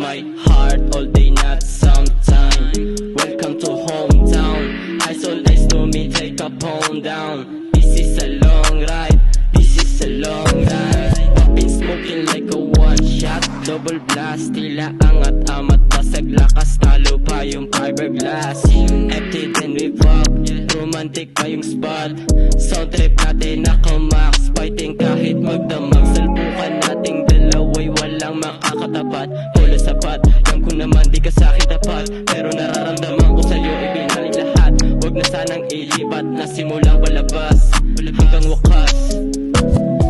my heart all day, not sometime. Welcome to hometown. I so nice to me, take a pound down. This is a long ride, this is a long ride. Popping, smoking like a one shot, double blast. Tila angat amat, basag lakas, talo pa yung fiberglass. Empty then we pop, romantic pa yung spot. Sound trip natin naka-max, fighting kahit magdamag. Salpukan nating dalaway, walang makakatapat. Pula sapat, alam ko naman di ka sa'kin tapat, pero nararamdaman ko sa'yo ibinalik lahat. Huwag na sanang ilipat, nasimulang palabas hanggang wakas.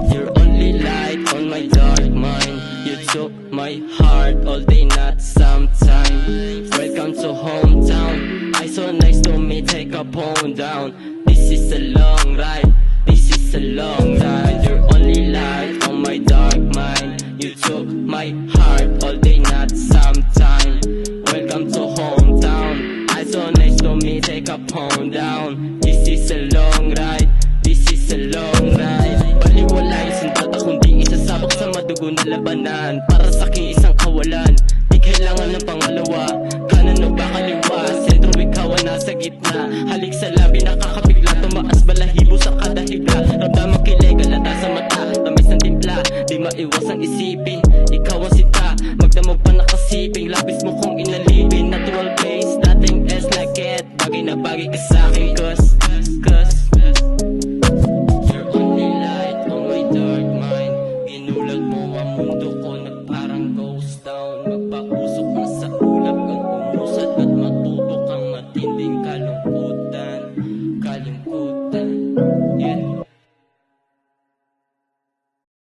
You're only light on my dark mind. You took my heart all day, not sometime. Welcome to hometown. I so nice to me, take a pound down. This is a long ride, this is a long ride. You're only light on my dark mind. You took my heart all day, not sometime. Welcome to hometown. I so nice to me, take a pound down. This is a long ride, this is a long ride. Baliwala yung sintata kundi isasabak sa madugo na labanan. Para sa'king isang kawalan, di kailangan ng pangalawa. Kanan o ba kaliwa, sentro ikaw ang nasa gitna. Halik sa labi nakakabigla, tumaas balahibo sa kada higla. Ramdamang kilig, alata sa mata, tamis ng timpla. Di maiwasang isipin, ikaw ang sita. Magdamag pa nakasiping, lapis mo kong inalipin. Natural pace, nothing else like it. Bagay na bagay ka sa'kin, cause you're only light on my dark mind. Ginulag mo ang mundo ko,